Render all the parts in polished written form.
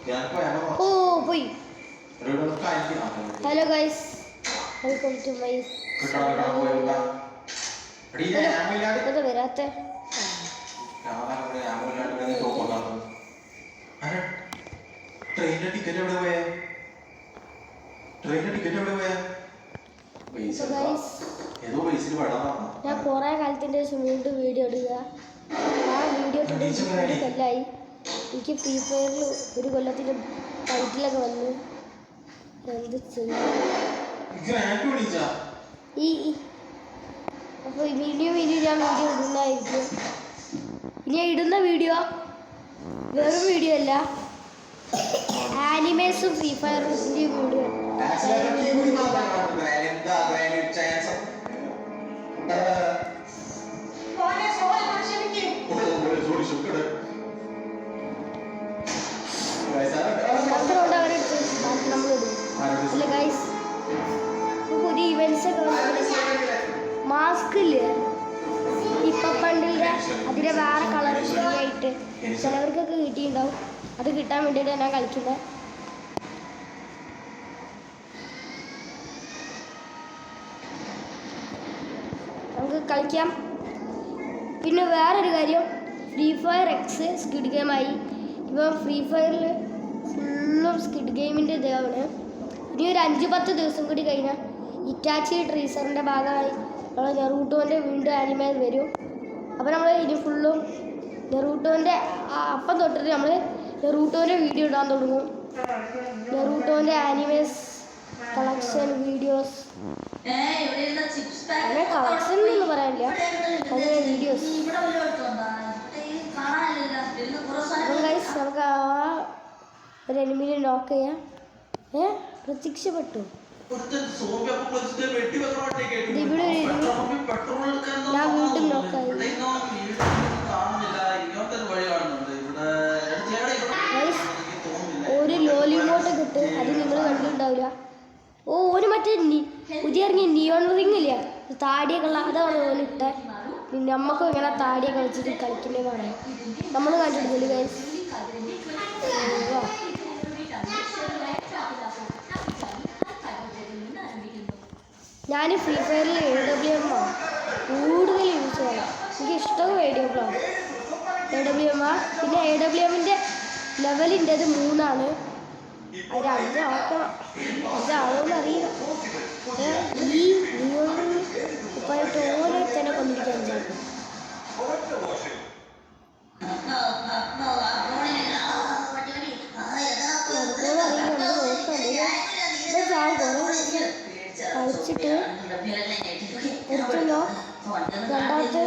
Oh, boy. Hello guys, welcome to my ഞാൻ കുറേ കാലത്തിൻ്റെ വീണ്ടും വീഡിയോ ഇടുക. ആ വീഡിയോ കൊല്ലായി. എനിക്ക് ഫ്രീ ഫയറിൽ ഒരു കൊല്ലത്തിൻ്റെ ടൈറ്റിലൊക്കെ വന്നു. എന്ത് ചെയ്യും? അപ്പോൾ ഇനിയും ഞാൻ വീഡിയോ ഇടുന്നതായിരിക്കും. ഇനി ഇടുന്ന വീഡിയോ വെറും വീഡിയോ അല്ല, ആനിമേസും ഫ്രീ ഫയറിൻ്റെയും വീഡിയോ. അല്ല ഗൈസ്, പുതിയ ഇവൻറ്റ്സ് ഒക്കെ മാസ്ക് ഇല്ലേ, ഇപ്പം പണ്ടിൻ്റെ അതിൻ്റെ വേറെ കളർ ഫ്രീ ആയിട്ട് ചിലവർക്കൊക്കെ കിട്ടിയിട്ടുണ്ടാവും. അത് കിട്ടാൻ വേണ്ടിയിട്ടാണ് ഞാൻ കളിക്കുന്നത്. നമുക്ക് കളിക്കാം. പിന്നെ വേറൊരു കാര്യം, ഫ്രീ ഫയർ എക്സ് സ്ക്വിഡ് ഗെയിമായി. ഇപ്പം ഫ്രീ ഫയറിൽ ഫുള്ളും സ്ക്വിഡ് ഗെയിമിൻ്റെ ഇതാണ്. ഇനി ഒരു 5-10 ദിവസം കൂടി കഴിഞ്ഞാൽ ഇറ്റാച്ചി ട്രീസറിൻ്റെ ഭാഗമായി നമ്മൾ നെറൂട്ടോൻ്റെ വീണ്ടും ആനിമേ വരും. അപ്പോൾ നമ്മൾ ഇനി ഫുള്ളും നെറൂട്ടോൻ്റെ അപ്പം തൊട്ടിട്ട് നമ്മൾ നെറൂട്ടോൻ്റെ വീഡിയോ ഇടാൻ തുടങ്ങും. നെറൂട്ടോൻ്റെ ആനിമേസ് കളക്ഷൻ വീഡിയോസ്, അങ്ങനെ കളക്ഷൻ എന്ന് പറയാനില്ല, അതിൻ്റെ വീഡിയോസ്. അപ്പം ഗൈസ്, നമുക്ക് ആ ഒരു എനിമിനെ നോക്ക് ചെയ്യാം. പ്രത്യക്ഷപ്പെട്ടു. ഇവിടെ ഞാൻ വീണ്ടും നോക്കായി. ഒരു ലോലിമോട്ട് കിട്ടും, അത് നിങ്ങൾ കണ്ടിട്ടുണ്ടാവില്ല. ഒരു മറ്റേ പുതിയ ഇറങ്ങിയ നിയോൺ റിംഗ് ഇല്ല, താടിയൊക്കെ ഉള്ള, അതാണ് ഓന് ഇട്ടേ. നമ്മക്കും ഇങ്ങനെ താടിയൊക്കെ വെച്ചിട്ട് കളിക്കുന്നേ കാണാം. നമ്മൾ കണ്ടിട്ടില്ല ഗൈസ്. ഞാൻ ഫ്രീ ഫയറിൽ AWM ആണ് കൂടുതൽ യൂസ് ചെയ്യാം. എനിക്ക് ഇഷ്ടം AWM ആണ്. പിന്നെ AWMൻ്റെ ലെവലിൻ്റെത് 3 ഒരു 5 ആക്കണം. 5 ആവുമെന്ന് അറിയില്ല. ഈ ഇപ്പായിട്ട് ഓരോ തന്നെ കൊണ്ടിരിക്കാൻ ചാക്കും. കളിച്ചിട്ട് എടുത്തല്ലോ. രണ്ടാമത്തെ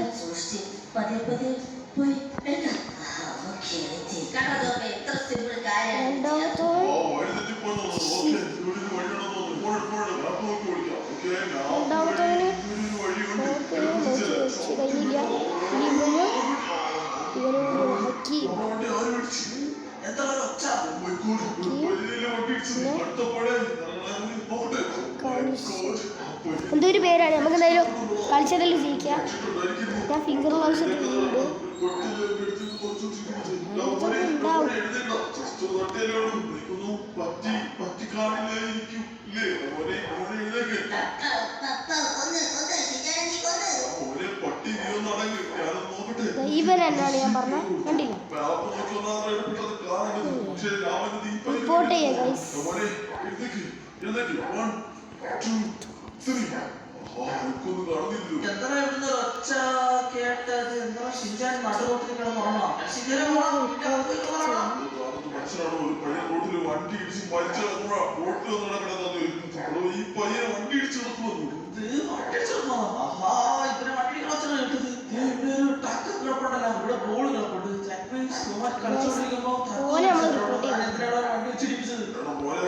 കഴിഞ്ഞില്ല. ഇവനോട് ഹക്കി എന്തൊരു പേരാണ്. നമുക്ക് എന്തായാലും കളിച്ചതെല്ലാം ജയിക്കാം. ഞാൻ ഫിംഗർ ഗ്ലൗസ് ഇട്ടിട്ടുണ്ട്. ഉണ്ടാവും. ഇവൻ എന്നാണ് ഞാൻ പറഞ്ഞത്, കണ്ടില്ല? റിപ്പോർട്ട് ചെയ്യാം ഗൈസ്. ഓനെ നമ്മൾ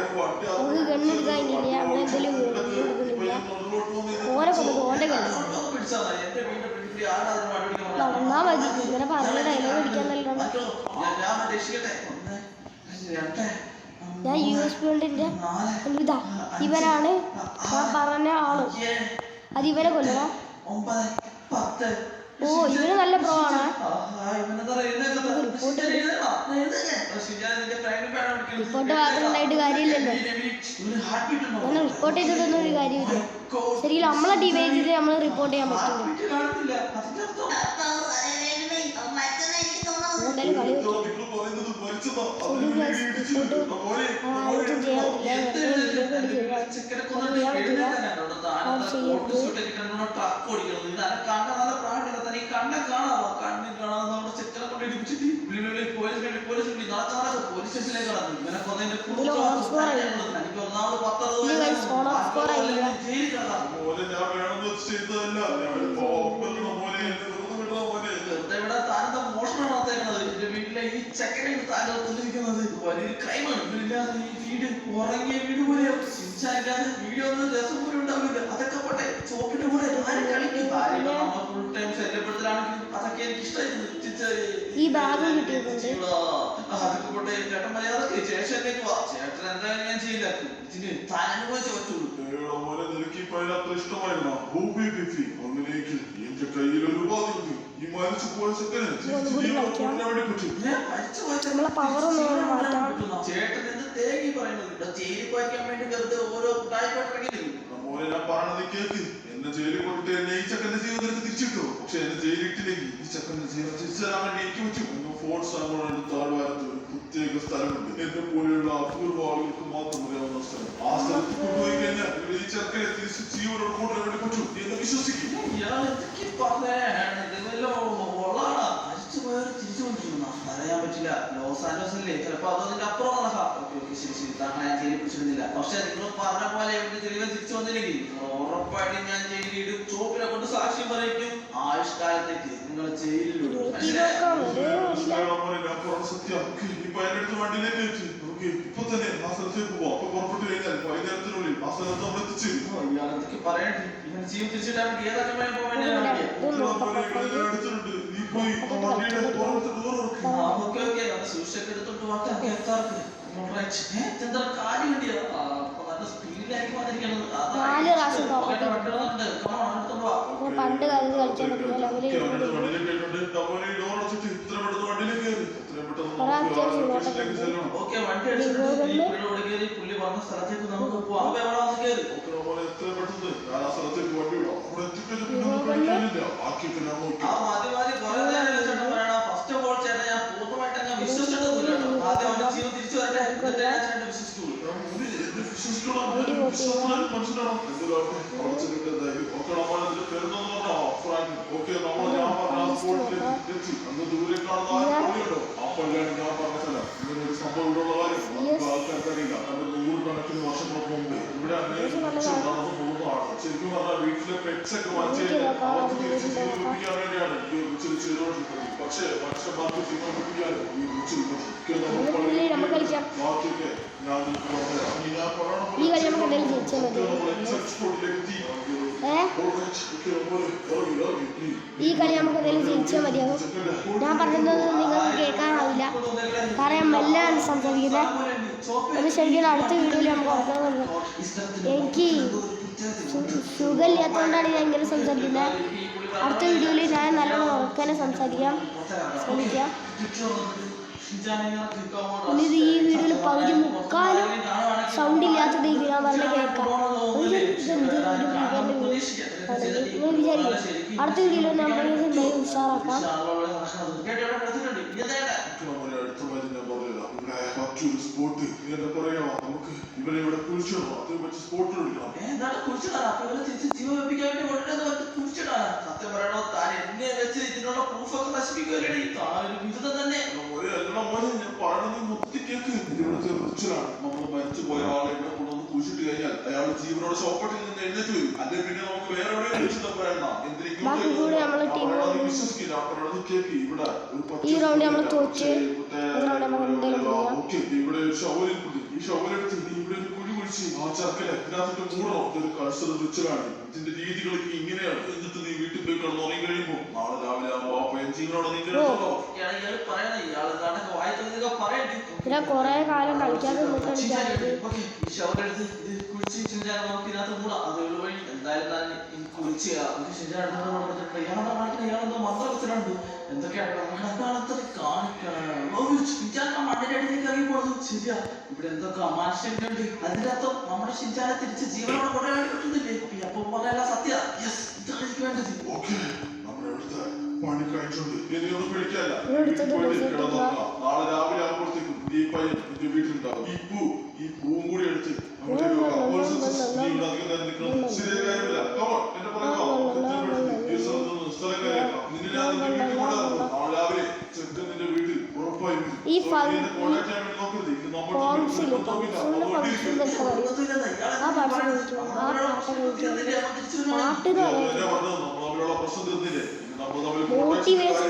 റിപ്പോർട്ട് ചെയ്തു. നമുക്ക് ഗണ്ണെടുക്കാൻ ഇല്ല, നമ്മളെന്തെങ്കിലും ഓനെ കൊണ്ടത് ഓൻ്റെ ഗണ്ണ് നടന്നാ മതി. ഇങ്ങനെ പറഞ്ഞ ഡയലോഗ് അടിക്കാൻ നല്ലോണം. ഞാൻ US ബോണ്ടിൻ്റെ ഇതാ, ഇവനാണ് ഞാൻ പറഞ്ഞ ആള്. അത് ഇവനെ കൊല്ലണം. 9, 10, ഓ ഇവന് നല്ല പ്രോ ആണ്. റിപ്പോർട്ട് മാത്രം ഉണ്ടായിട്ട് കാര്യമില്ലല്ലോ. അങ്ങനെ റിപ്പോർട്ട് ചെയ്തിട്ടൊന്നും ഒരു കാര്യമില്ല. ശരിക്കും നമ്മളെ ഡിവൈസിൽ നമ്മൾ റിപ്പോർട്ട് ചെയ്യാൻ പറ്റില്ല. എന്തായാലും കളി വീട്ടിലെ ഈ ചെക്കനെ താങ്കൾ കൊണ്ടിരിക്കുന്നത് വലിയൊരു ക്രൈമാണ്. ഇവരില്ലാതെ ഈ വീട് ഉറങ്ങിയ വീട് പോലെയോ ചിഞ്ചാക്കാതെ വീഡിയോ ഒന്നും രസം പോലും ഉണ്ടാവില്ല. അതൊക്കെ പോട്ടെ, ചോപ്പിന്റെ കൂടെ ആരും കളിക്കും. നമ്മൾ ഫുൾ ടൈം ശല്യപ്പെടുത്തലാണെങ്കിലും അതൊക്കെ എനിക്ക് ഇഷ്ടമായിരുന്നു. അതൊക്കെ പോട്ടെ, ചേട്ടൻ മര്യാദക്ക് ശേഷത്തേക്ക് വാ. ചേട്ടൻ എന്തായാലും ഞാൻ ചെയ്യില്ല. ഇതിന് താൻ അനുഭവിച്ച് പറ്റുള്ളൂ. ഇഷ്ടമായിരുന്നു എന്റെ കയ്യിൽ ഒരു ഉപാധിയുണ്ട്. ഈ മരിച്ചു പോയ ചെക്കന് ചേട്ടൻ എന്ത് തേങ്ങി പറയുന്നത്? ജയിലിൽ പോയിക്കാൻ വേണ്ടി വെറുതെ ഓരോ മോനെ ഞാൻ പറഞ്ഞത് കേക്ക്. എന്നെ ജയിലിൽ കൊണ്ടിട്ട് എന്നെ ഈ ചെക്കന്റെ ജീവിതത്തിലേക്ക് തിരിച്ചിട്ടു. പക്ഷെ എന്നെ ജയിലിട്ടില്ലെങ്കിൽ ഈ ചെക്കന്റെ ജീവിതം തിരിച്ചു തരാൻ വേണ്ടി എനിക്ക് പറ്റും. ഫോർട്സ് ആകുമ്പോഴാണ് താഴ്വാരത്ത് ഒരു പ്രത്യേക സ്ഥലമുണ്ട്. എന്നെ പോലെയുള്ള അപൂർവ ആളുകൾക്ക് മാത്രം അറിയാവുന്ന സ്ഥലം. ആ സ്ഥലത്ത് കൊണ്ടുപോയി കഴിഞ്ഞാൽ ഈ ചെക്കനെ തിരിച്ച് ജീവനോട് കൊണ്ടുവരാൻ വേണ്ടി പറ്റും. എന്നെ വിശ്വസിക്കും. അറിയാൻ പറ്റില്ല. ലോസ് ആൻഡോസ് അല്ലേ, ചിലപ്പോ അതിന്റെ അപ്പുറം നടക്കാം. ശരി, താങ്കൾ ഞാൻ ജയിലിൽ പിടിച്ചിരുന്നില്ല. പക്ഷെ നിങ്ങൾ പറഞ്ഞ പോലെ എവിടെ തെളിവ് തിരിച്ചു വന്നില്ലെങ്കിൽ ഉറപ്പായിട്ടും ഞാൻ ജയിലിൽ ചോപ്പിനെ കൊണ്ട് സാക്ഷ്യം പറയിക്കും. ആയുഷ്കാലത്തേക്ക് നിങ്ങൾ ജയിലിലിടും. വണ്ടിയിലേക്ക് വെച്ച് ഇപ്പൊ തന്നെ ആ സ്ഥലത്തേക്ക് പോവാം. അപ്പൊ പുറപ്പെട്ടു കഴിഞ്ഞാൽ വൈകുന്നേരത്തിനുള്ളിൽ ആ സ്ഥലത്ത് നമ്മൾ എത്തിച്ചു. ഇയാളെന്തൊക്കെ പറയണ്ടേ? ഇവൻ ജീവൻ തിരിച്ചിട്ടാൻ വേണ്ടി ഏതൊക്കെ പോകാൻ എടുത്തിട്ടുണ്ട്. നീ പോയി വണ്ടിയുടെ സൂക്ഷിച്ചൊക്കെ എടുത്തോണ്ട് വാക്കാൻ കാര്യം വേണ്ടിയാ നല്ല സ്പീഡിലായിരിക്കും വന്നിരിക്കുന്നത്. പണ്ട് കാലത്ത് കളിച്ചോണ്ട് ഓക്കെ, വണ്ടി അടിച്ചിട്ട് പുള്ളി പറഞ്ഞ സ്ഥലത്തേക്ക് നമുക്ക് പോവാം. എത്രയും പെട്ടെന്ന് ഞാൻ ആ സ്ഥലത്തേക്ക് വണ്ടി വിടാം. അവിടെ ഫസ്റ്റ് ഓഫ് ഓൾ ചേട്ടാ, ഞാൻ പൂർണ്ണമായിട്ട് അങ്ങ് വിശ്വസിച്ചിട്ടൊന്നുമില്ല. ആദ്യം അവന്റെ ജീവൻ തിരിച്ചു വരട്ടെ, എന്നിട്ട് ഞാൻ ചേട്ടൻ വിശ്വസിക്കുള്ളൂ. നൂറുകണക്കിന് വർഷങ്ങൾക്ക് മുമ്പ് ഇവിടെ ശരിക്കും പറഞ്ഞാൽ വീട്ടിലെ പെറ്റ്സൊക്കെ വാങ്ങിച്ചു കഴിഞ്ഞാൽ അവർക്ക് തിരിച്ച് ജീവിപ്പിക്കാൻ വേണ്ടിയാണ് ഈ റിച്ചിൽ ചെയ്തുകൊണ്ടിരിക്കുന്നത്. പക്ഷേ മനുഷ്യന്മാർക്ക് ജീവിപ്പിക്കാനും ഈ റിച്ചിൽ ബാക്കിയൊക്കെ ഈ കളി നമുക്ക് എന്തെങ്കിലും ജയിച്ചാൽ മതിയാകും. ഞാൻ പറയുന്നത് നിങ്ങൾക്ക് കേൾക്കാനാവില്ല, കാരണം മെല്ലെ സംസാരിക്കുന്നത്. അത് ശരിക്കും അടുത്ത വീഡിയോയിൽ നമുക്ക് ഓർക്കുന്നത്. എനിക്ക് സുഖമില്ലാത്തതുകൊണ്ടാണ് ഞാൻ ഇങ്ങനെ സംസാരിക്കുന്നത്. അടുത്ത വീഡിയോയിൽ ഞാൻ നല്ലോണം ഉറക്കാനെ സംസാരിക്കാം, ശ്രമിക്കാം. പിന്നെ ഇത് ഈ വീഡിയോയിൽ പകുതി മുക്കാലും സൗണ്ട് ഇല്ലാത്തത് ഞാൻ പറഞ്ഞ കേൾക്കാം. നിങ്ങൾ വിചാരിക്കും അടുത്ത വീഡിയോയിൽ നമ്മൾ എന്തായാലും ഉഷാറാക്കാം. മറ്റൊരു സ്പോട്ട് എന്താ പറയാ, നമുക്ക് ഇവരെ ഇവിടെ കുഴിച്ചിടണം. അത് മറ്റു സ്പോട്ട് എടുക്കണം. സത്യം പറയണോ, താൻ എന്നെ വെച്ച് ഇതിനുള്ള പ്രൂഫൊക്കെ നശിപ്പിക്കുകയല്ലേ? എല്ലാം മോനെ ഞാൻ പറയണത് മുത്തി കേക്ക്. ഇവിടുത്തെ റിച്ചിലാണ്. നമ്മൾ മരിച്ചു പോയ ആളെ ഇവിടെ കൊണ്ടുവന്ന് കുഴിച്ചിട്ട് കഴിഞ്ഞാൽ അയാളുടെ ജീവനോട് ഷോപ്പട്ടിൽ നിന്ന് എഴുന്നേറ്റ് വരും. അല്ലെങ്കിൽ പിന്നെ നമുക്ക് വേറെ എവിടെയും കുഴിച്ചിട്ട് പറയണ്ട. വിശ്വസിക്കില്ല. പറയണത് കേക്ക്. ഇവിടെ ഇവിടെ ഒരു ഷവലുണ്ട്. ഈ ഷവലെടുത്ത് ഇവിടെ ഒരു കുഴി കുഴിച്ച് ആ ചർക്കല ഇതിനകത്ത് മൂടണം. ഇതൊരു കൾച്ചറൽ റിച്വലാണ്. ഇതിന്റെ രീതികളൊക്കെ ഇങ്ങനെയാണ്. എന്നിട്ട് നീ വീട്ടിൽ പോയി കിടന്ന് ഉറങ്ങി കഴിയുമ്പോൾ നാളെ രാവിലെ ആകുമ്പോ ആ പയ്യൻ ജീവനോടെ നീ കിടന്നോ. ഇയാൾ പറയണ ഇയാൾ നാട്ടൊക്കെ വായിക്കുന്നത് എന്തൊക്കെ പറയണ്ടേ? പിന്നെ കുറേ കാലം കളിക്കാതെ നിന്നിട്ട് എനിക്കറിയത് ഓക്കേ, ഈ ഷവർ എടുത്ത് ഇത് കുളിച്ച് ഷിൻചാനെ നമുക്ക് ഇതിനകത്ത് മൂടാം. അത് ഒരു വഴി എന്തായാലും ഞാൻ കുളിച്ച് ഷിൻചാൻ ഇയാളുടെ കാണിക്കണം, ഇയാളെന്തോ മന്ത്രത്തിലുണ്ട് എന്തൊക്കെയാണ് കാണാത്തത് കാണിക്കണം. ഷിൻചാന്റെ മണ്ണിന്റെ അടിയിലേക്ക് ഇറങ്ങി പോകുന്നത് ശരിയാ. ഇവിടെ എന്തൊക്കെ അമാനുഷ്യങ്ങളുണ്ട്. അതിന്റെ അർത്ഥം നമ്മുടെ ഷിൻചാനെ തിരിച്ച് ജീവനോടെ കൊണ്ടുവരാൻ പറ്റുന്നില്ലേ? അപ്പൊ പറയാ സത്യ. യെസ്, ഇതാണ് എനിക്ക് വേണ്ടത്. ഓക്കേ, നമ്മുടെ ഇവിടുത്തെ പണി കഴിച്ചുണ്ട്. ഇനി ഒന്നും പേടിക്കാനില്ല. എടുത്തത് നാളെ രാവിലെ ആകുമ്പോഴത്തേക്കും ഈ പയ്യൻ എന്റെ വീട്ടിലുണ്ടാവും. ഈ പൂവും കൂടി എടുത്ത് അങ്ങോട്ട് വെക്കാം. അപ്പോൾ നീ ഇവിടെ അധികം നേരം നിൽക്കണം. ശരിയായ കാര്യമില്ല. Come on, എന്റെ പുറകെ വാ. ഈ സ്ഥലത്തൊന്ന് സ്ഥലം കയറിയേക്കാം. നിന്നെ ഞാൻ നിന്റെ വീട്ടിൽ കൊണ്ടുവന്നു. നാളെ രാവിലെ ചെറുക്കൻ നിന്റെ വീട്ടിൽ ഉറപ്പായും വരും. ഈ കോൺടാക്ട് ചെയ്യാൻ വേണ്ടി നോക്കരുത്. ഇത് നമ്മുടെ ഫംഗ്ഷനിൽ ആ പാട്ട് കഴിക്കും ആ പാട്ട് കഴിക്കും പാട്ടെന്ന് പറയുന്നത് പ്രശ്നം തീർന്നില്ലേ? മോട്ടിവേഷൻ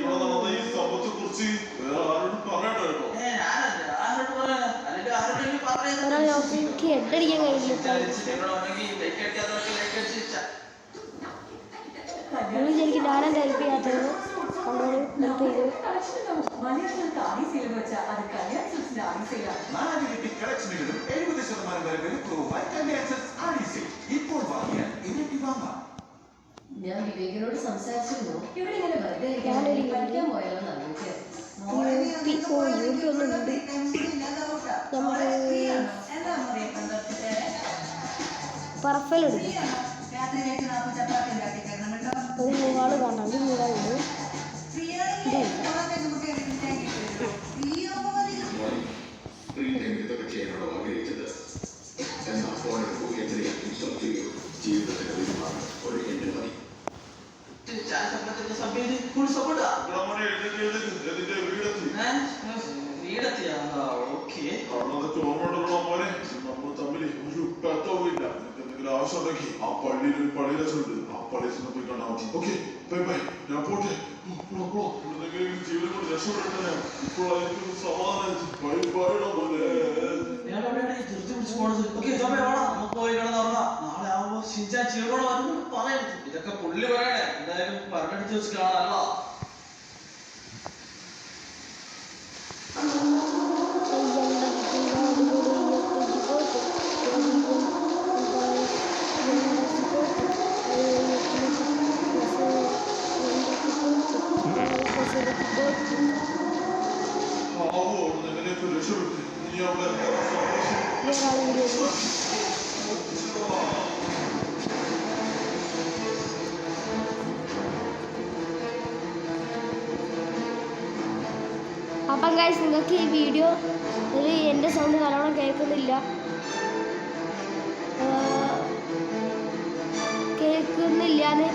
അതാണ് ഈ സംഭവത്തെ കുറിച്ച് വേറെ ആരോടും പറയണ്ട കേട്ടോ. എനിക്ക് ഹെഡടിക്കാൻ കഴിയില്ല. നിങ്ങൾ ശരിക്കും ഞാനാ ഹെൽപ്പ് ചെയ്യാത്തത് നമ്മളോട് ഹെൽപ്പ് ചെയ്തു. ഞാൻ വിവേകിനോട് സംസാരിച്ചിരുന്നു. ഇവിടെ ഇങ്ങനെ വെറുതെ പഠിക്കാൻ പോയാലോ നമുക്ക് പറഫലെടുക്കും ഒരു മൂവാള് കാണാം. ഒരു മൂവാളുണ്ട് ആവശ്യമുണ്ടെങ്കിൽ ആ പള്ളിയിൽ ഒരു പള്ളിയിലുണ്ട്. ആ പള്ളിയിൽ പോയി കണ്ടാൽ മതി. ഓക്കെ, ബൈ ബൈ, ഞാൻ പോട്ടെ. ഇവിടുന്നെങ്കിലും ജീവിതം കൊണ്ട് രക്ഷപ്പെട്ടെ. ഇപ്പോൾ എനിക്കൊരു സമാധാനം. ബൈ ബൈ പോലെ ഇതൊക്കെ പുള്ളി പറയണേ. എന്തായാലും പറഞ്ഞടിച്ച് വെച്ച് കാണാനല്ലോ. രക്ഷപ്പെട്ടു. ഇനി അവിടെ അപ്പം ഗൈസ് നിങ്ങൾക്ക് ഈ വീഡിയോ എൻ്റെ സൗണ്ട് നല്ലോണം കേൾക്കുന്നില്ല എന്ന്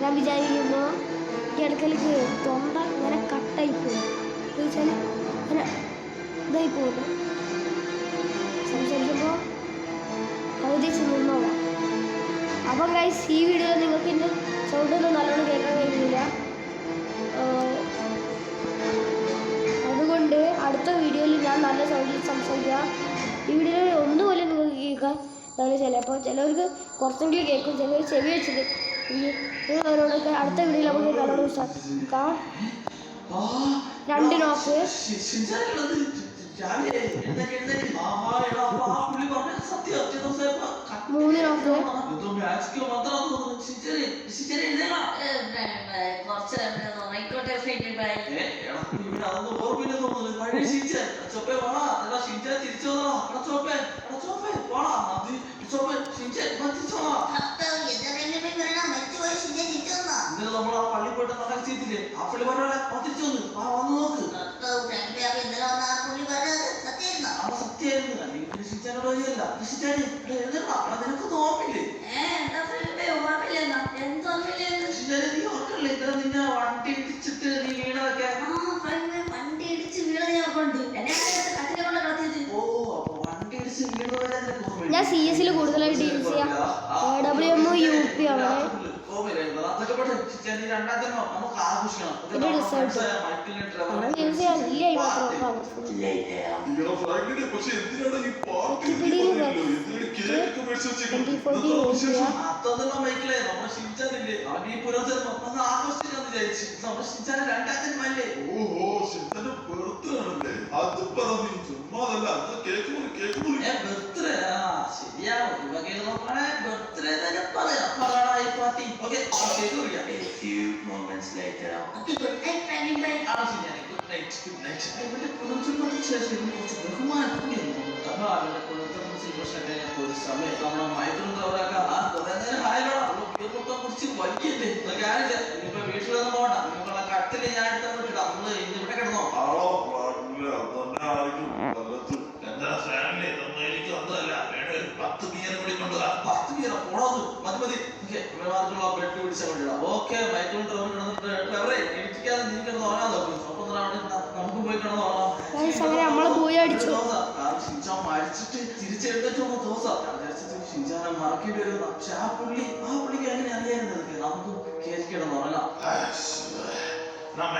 ഞാൻ വിചാരിക്കുമ്പോൾ ഈ ഇടയ്ക്ക് തൊണ്ട ഇങ്ങനെ കട്ടായി പോകും. ചോദിച്ചാൽ ഇങ്ങനെ ഇതായി പോകുന്നു. സംസാരിക്കുമ്പോൾ പകുതി നിന്നോളാം. അപ്പം ഗൈസ് ഈ വീഡിയോയിൽ നിങ്ങൾക്ക് എൻ്റെ സൗണ്ടൊന്നും നല്ലോണം കേൾക്കാൻ കഴിയുന്നില്ല. അതുകൊണ്ട് അടുത്ത വീഡിയോയിൽ ഞാൻ നല്ല സൗണ്ടിൽ സംസാരിക്കാം. ഈ വീഡിയോയിൽ ഒന്നുപോലെ നിങ്ങൾക്ക് കേൾക്കാൻ നല്ല ചിലപ്പോൾ ചിലവർക്ക് കുറച്ചെങ്കിലും കേൾക്കും, ചിലവർ ചെവി വെച്ചിട്ട് നിങ്ങളവരോടൊക്കെ അടുത്ത വീഡിയോയിൽ നമുക്ക് നല്ലോണം രണ്ട് നോക്ക് മൂന്ന് നോക്ക് നമ്മൾ ആ പള്ളി പോയിട്ട് നടക്കാൻ ചെയ്തില്ലേ? ആ പള്ളി പറഞ്ഞ തിരിച്ചു വന്ന് വന്ന് നോക്ക്. സത്യായിരുന്നു. അല്ലെങ്കിൽ ശിച്ചാനോട് വഴിയല്ല. നിനക്ക് നോക്കില്ലേ? നീ ഓർക്കല്ലേ ഇത്ര നിന്നെ വണ്ടി ഇടിച്ചിട്ട് നീ വീണതൊക്കെ? ഓ, അപ്പൊ വണ്ടി ഇടിച്ച് വീണതല്ലേ നിനക്ക് ഓർമ്മയില്ല? ഞാൻ CS കൂടുതലായിട്ട് യൂസ് ചെയ്യാം. AWM UP ആണ്. അതൊക്കെ പെട്ടെന്ന് രണ്ടാം ജന്മം നമുക്ക് ആഘോഷിക്കണം. ഓക്കേ, ഇത് നമ്മുടെ result. friends ആയ മൈക്കിളിനെ, ട്രെവറിനെ കാരണം യൂസ് ചെയ്യാൻ ഇല്ല ഈ മാത്രം party. പവർഫുൾ. ഇങ്ങനെ ഫ്രാങ്കിനെ പക്ഷെ എന്തിനാണ് ഈ പാർട്ടി ഒറ്റപ്പിടിയിൽ എന്തിനാണ് കേക്ക് മേടിച്ച് വെച്ചേക്കുന്നത്? 2040 ഇന്നത്തെ വിശേഷം? അതൊന്നും മൈക്കിളെ നമ്മുടെ ഷിൻചാനില്ലേ, അവൻ ഈ പുനർജന്മം ഒന്ന് ആഘോഷിക്കാന്ന് വിചാരിച്ചു. നമ്മുടെ ഷിൻചാന് 2ാം ജന്മല്ലേ. ഓഹോ, ശിവന്റെ ബർത്ത്ഡേ ആണല്ലേ? അത് പറ നീ, ചുമ്മാതല്ല. അത് കേക്ക് മുറി. ബർത്ത്ഡേ ശരിയാ, ഒരു വകയിൽ നോക്കണേ ബർത്ത്ഡേ തന്നെ പറയാം. പറയടാ ഈ പാർട്ടി. ഓക്കെ, കേക്ക് മുറിക്കാം. A few moments later. Good night. ഇവന്റെ പുനർജന്മത്തിന് ശേഷം ഇവന് കുറച്ച് ബഹുമാനപ്പെടുന്നു. അപ്പൊ അവന്റെ പുനർജന്മ ശ്രീകൃഷ്ണന്റെ ഒരു സമയം നമ്മുടെ മൈക്കിളും ട്രെവറൊക്കെ കുറെ നേരം ഹായലോടാ മൊത്തം കുറിച്ച് വൈകിയല്ലേ. കാര്യമില്ല, ഇനിയിപ്പോ വീട്ടിലൊന്നും പോകണ്ട. നിങ്ങൾക്കുള്ള കട്ടില് ഞാൻ എടുത്താൽ വിട്ടിടാം. നമ്മള് ഇന്ന് ഇവിടെ കിടന്നോ. ആളോ പാടില്ല, തന്നെ ആയിരിക്കും വല്ലത്തും. എന്താ ഫാമിലി ഇതൊന്നും എനിക്ക് വന്നതല്ല. വേണേ ഒരു 10 ബിയർ കൂടി കൊണ്ടുവാ. 10 പേരാ പോണത്. മതി. ഓക്കെ, ഇവന്മാർക്കുള്ള ബെഡ് പിടിച്ചാൽ കൊണ്ടിടാം. ഓക്കെ, മൈക്കിളും ട്രെവറും കിടന്നിട്ട് ട്രെവറെ ഇരിക്കാതെ നീ കിടന്ന് ഉറങ്ങാൻ നോക്കും. അപ്പൊ നമുക്ക് പോയി കിടന്ന് ഉറങ്ങാം. അങ്ങനെ നമ്മള് പോയി അടിച്ചു. കാരണം ഷിൻചാൻ മരിച്ചിട്ട് തിരിച്ചെഴുന്നേറ്റ് വന്ന ദിവസം ഞാൻ വിചാരിച്ചത് ഷിൻചാനെ മറക്കേണ്ടി വരുന്ന. പക്ഷെ ആ പുള്ളിക്ക് എങ്ങനെ അറിയായിരുന്നു? നമുക്ക് കേൾക്കിടന്ന് ഉറങ്ങാം. നമ്മ